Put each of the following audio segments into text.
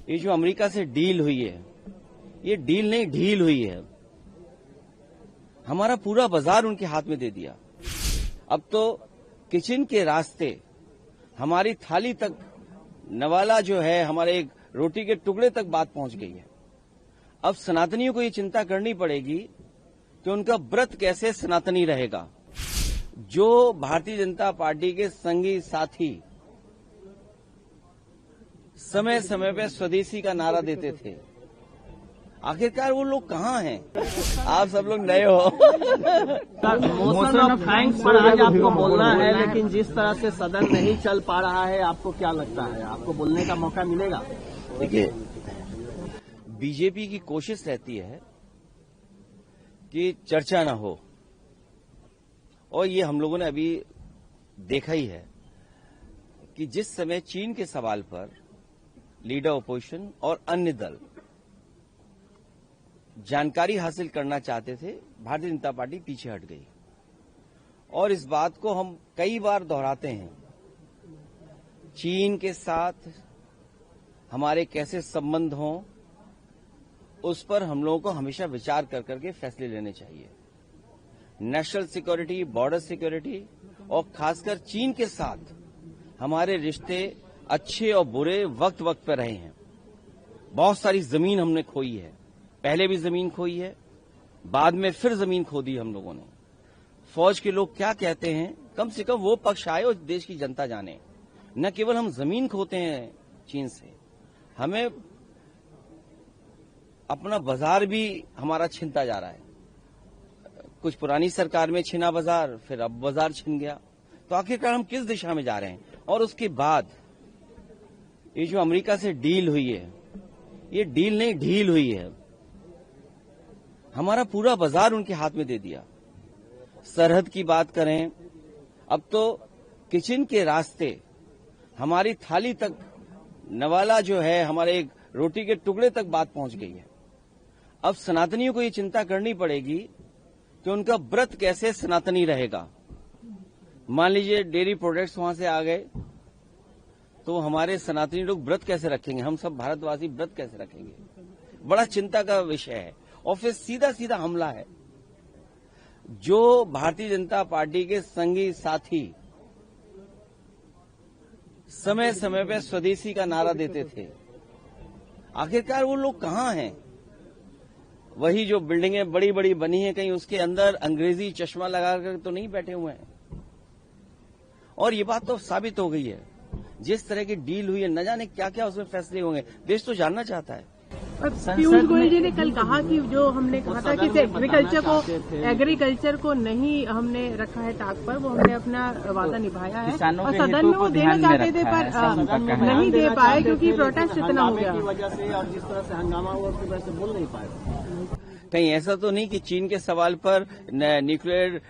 ये जो अमेरिका से डील हुई है, ये डील नहीं ढील हुई है। हमारा पूरा बाजार उनके हाथ में दे दिया। अब तो किचन के रास्ते हमारी थाली तक, नवाला जो है हमारे एक रोटी के टुकड़े तक बात पहुंच गई है। अब सनातनियों को ये चिंता करनी पड़ेगी कि उनका व्रत कैसे सनातनी रहेगा। जो भारतीय जनता पार्टी के संगी साथी समय समय पे स्वदेशी का नारा देते थे, आखिरकार वो लोग कहाँ हैं? आप सब लोग नए हो। मोशन ऑफ थैंक्स पर आज आपको बोलना है, लेकिन जिस तरह से सदन नहीं चल पा रहा है, आपको क्या लगता है, आपको बोलने का मौका मिलेगा? देखिए, बीजेपी की कोशिश रहती है कि चर्चा ना हो, और ये हम लोगों ने अभी देखा ही है कि जिस समय चीन के सवाल पर लीडर ऑपोजिशन और अन्य दल जानकारी हासिल करना चाहते थे, भारतीय जनता पार्टी पीछे हट गई। और इस बात को हम कई बार दोहराते हैं, चीन के साथ हमारे कैसे संबंध हों, उस पर हम लोगों को हमेशा विचार कर करके फैसले लेने चाहिए। नेशनल सिक्योरिटी, बॉर्डर सिक्योरिटी और खासकर चीन के साथ हमारे रिश्ते अच्छे और बुरे वक्त वक्त पर रहे हैं। बहुत सारी जमीन हमने खोई है, पहले भी जमीन खोई है, बाद में फिर जमीन खो दी हम लोगों ने। फौज के लोग क्या कहते हैं, कम से कम वो पक्ष आए और देश की जनता जाने। न केवल हम जमीन खोते हैं चीन से, हमें अपना बाजार भी हमारा छिनता जा रहा है। कुछ पुरानी सरकार में छिना बाजार, फिर अब बाजार छिन गया। तो आखिरकार हम किस दिशा में जा रहे हैं? और उसके बाद ये जो अमेरिका से डील हुई है, ये डील नहीं ढील हुई है। हमारा पूरा बाजार उनके हाथ में दे दिया। सरहद की बात करें, अब तो किचन के रास्ते हमारी थाली तक, नवाला जो है हमारे एक रोटी के टुकड़े तक बात पहुंच गई है। अब सनातनियों को ये चिंता करनी पड़ेगी कि उनका व्रत कैसे सनातनी रहेगा। मान लीजिए डेयरी प्रोडक्ट्स वहां से आ गए, तो हमारे सनातनी लोग व्रत कैसे रखेंगे? हम सब भारतवासी व्रत कैसे रखेंगे? बड़ा चिंता का विषय है। और फिर सीधा सीधा हमला है। जो भारतीय जनता पार्टी के संगी साथी समय समय पे स्वदेशी का नारा देते थे, आखिरकार वो लोग कहाँ हैं? वही जो बिल्डिंगें बड़ी बड़ी बनी हैं, कहीं उसके अंदर अंग्रेजी चश्मा लगाकर तो नहीं बैठे हुए हैं। और ये बात तो साबित हो गई है, जिस तरह की डील हुई है, न जाने क्या क्या उसमें फैसले होंगे। देश तो जानना चाहता है। पीयूष गोयल जी ने कल कहा कि जो हमने कहा था कि एग्रीकल्चर को नहीं हमने रखा है टाक पर, वो हमने अपना वादा निभाया है, और सदन में वो देना चाहते थे पर नहीं दे पाए क्योंकि प्रोटेस्ट इतना हो गया। वजह से और जिस तरह से हंगामा हुआ उसकी वजह से बोल नहीं पाए। कहीं ऐसा तो नहीं कि चीन के सवाल पर न्यूक्लियर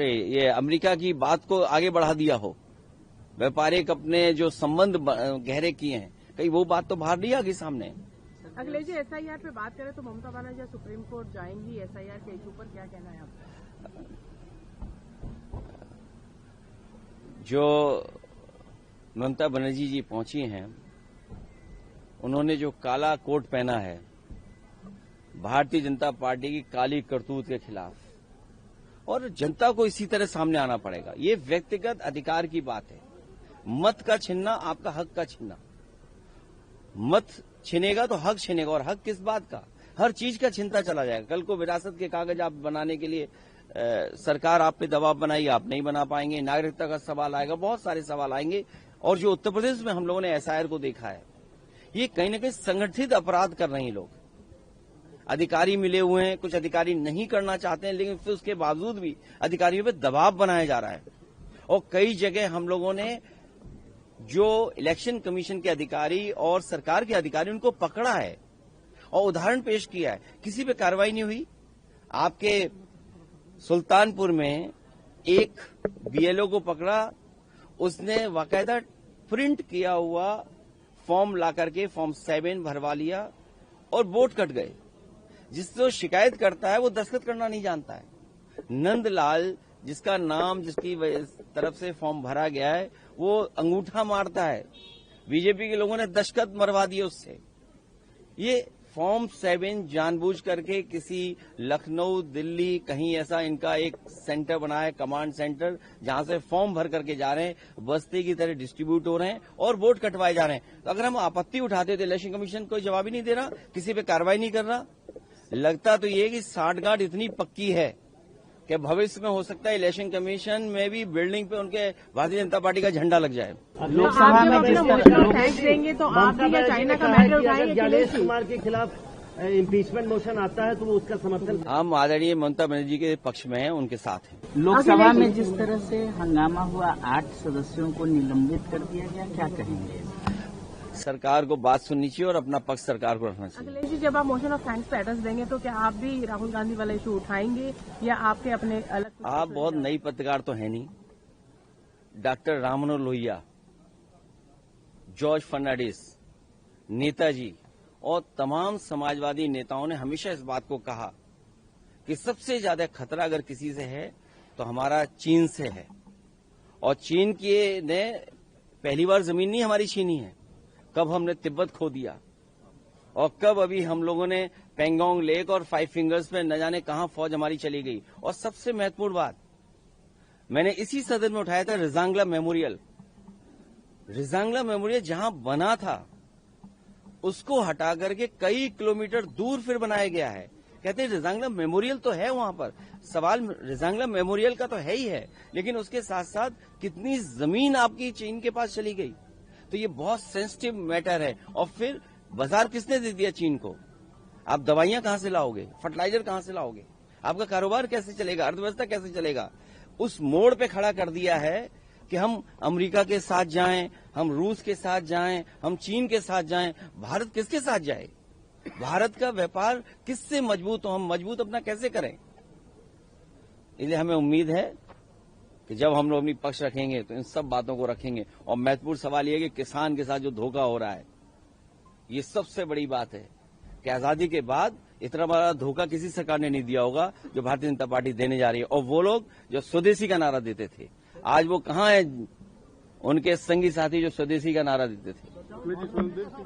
ये अमेरिका की बात को आगे बढ़ा दिया हो, व्यापारिक अपने जो संबंध गहरे किए हैं, कहीं वो बात तो बाहर नहीं आ गई सामने। अगले जी एसआईआर पे बात करें तो ममता बनर्जी सुप्रीम कोर्ट जाएंगी एसआईआर के इशू पर, क्या कहना है आपका? जो ममता बनर्जी जी पहुंची हैं, उन्होंने जो काला कोट पहना है भारतीय जनता पार्टी की काली करतूत के खिलाफ, और जनता को इसी तरह सामने आना पड़ेगा। ये व्यक्तिगत अधिकार की बात है। मत का छीनना आपका हक का छीनना। मत छिनेगा तो हक छिनेगा, और हक किस बात का? हर चीज का छिनता चला जाएगा। कल को विरासत के कागज आप बनाने के लिए सरकार आप पे दबाव बनाई, आप नहीं बना पाएंगे। नागरिकता का सवाल आएगा, बहुत सारे सवाल आएंगे। और जो उत्तर प्रदेश में हम लोगों ने एसआईआर को देखा है, ये कहीं न कहीं संगठित अपराध कर रहे हैं लोग। अधिकारी मिले हुए हैं, कुछ अधिकारी नहीं करना चाहते हैं, लेकिन फिर उसके बावजूद भी अधिकारियों पे दबाव बनाया जा रहा है। और कई जगह हम लोगों ने जो इलेक्शन कमीशन के अधिकारी और सरकार के अधिकारी, उनको पकड़ा है और उदाहरण पेश किया है, किसी पे कार्रवाई नहीं हुई। आपके सुल्तानपुर में एक बीएलओ को पकड़ा, उसने बाकायदा प्रिंट किया हुआ फॉर्म ला करके फॉर्म 7 भरवा लिया और वोट कट गए। जिससे वो शिकायत करता है वो दस्तखत करना नहीं जानता है। नंदलाल, जिसका नाम, जिसकी तरफ से फॉर्म भरा गया है, वो अंगूठा मारता है। बीजेपी के लोगों ने दशखत मरवा दिए उससे। ये फॉर्म 7 जानबूझ करके किसी लखनऊ, दिल्ली, कहीं ऐसा इनका एक सेंटर बना है, कमांड सेंटर, जहां से फॉर्म भर करके जा रहे हैं, बस्ती की तरह डिस्ट्रीब्यूट हो रहे हैं और वोट कटवाए जा रहे हैं। तो अगर हम आपत्ति उठाते तो इलेक्शन कमीशन कोई जवाब ही नहीं दे रहा, किसी पे कार्रवाई नहीं कर रहा। लगता तो ये कि साठगांठ इतनी पक्की है कि भविष्य में हो सकता है इलेक्शन कमीशन में भी बिल्डिंग पे उनके भारतीय जनता पार्टी का झंडा लग जाए। लोकसभा में जिस तरह टैक्स देंगे तो आप भी क्या चाइना का मैटर उठाएंगे? ज्ञानेश कुमार के खिलाफ इम्पीचमेंट मोशन आता है तो वो उसका समर्थन हम आदरणीय ममता बनर्जी के पक्ष में हैं, उनके साथ हैं। लोकसभा में जिस तरह से हंगामा हुआ, 8 सदस्यों को निलंबित कर दिया गया, क्या कहेंगे? सरकार को बात सुननी चाहिए और अपना पक्ष सरकार को रखना चाहिए। अखिलेश जी, जब आप मोशन ऑफ थैंक्स पे एड्रेस देंगे तो क्या आप भी राहुल गांधी वाला इशू उठाएंगे या आपके अपने अलग? आप बहुत नई पत्रकार तो है नहीं। डॉक्टर राम मनोहर लोहिया, जॉर्ज फर्नांडिस, नेताजी और तमाम समाजवादी नेताओं ने हमेशा इस बात को कहा कि सबसे ज्यादा खतरा अगर किसी से है तो हमारा चीन से है। और चीन की ने पहली बार जमीन नहीं हमारी छीनी है। कब हमने तिब्बत खो दिया और कब अभी हम लोगों ने पेंगोंग लेक और 5 फिंगर्स पे न जाने कहां फौज हमारी चली गई। और सबसे महत्वपूर्ण बात मैंने इसी सदन में उठाया था, रिजांगला मेमोरियल। रिजांगला मेमोरियल जहां बना था उसको हटा करके कई किलोमीटर दूर फिर बनाया गया है। कहते हैं रिजांगला मेमोरियल तो है वहां पर, सवाल रिजांगला मेमोरियल का तो है ही है, लेकिन उसके साथ साथ कितनी जमीन आपकी चीन के पास चली गई। तो ये बहुत सेंसिटिव मैटर है। और फिर बाजार किसने दे दिया चीन को? आप दवाइयां कहां से लाओगे, फर्टिलाइजर कहां से लाओगे, आपका कारोबार कैसे चलेगा, अर्थव्यवस्था कैसे चलेगा? उस मोड़ पे खड़ा कर दिया है कि हम अमेरिका के साथ जाएं, हम रूस के साथ जाएं, हम चीन के साथ जाएं। भारत किसके साथ जाए? भारत का व्यापार किससे मजबूत हो? हम मजबूत अपना कैसे करें? इसलिए हमें उम्मीद है कि जब हम लोग अपनी पक्ष रखेंगे तो इन सब बातों को रखेंगे। और महत्वपूर्ण सवाल यह है कि किसान के साथ जो धोखा हो रहा है, ये सबसे बड़ी बात है कि आजादी के बाद इतना बड़ा धोखा किसी सरकार ने नहीं दिया होगा जो भारतीय जनता पार्टी देने जा रही है। और वो लोग जो स्वदेशी का नारा देते थे, आज वो कहां है? उनके संगी साथी जो स्वदेशी का नारा देते थे।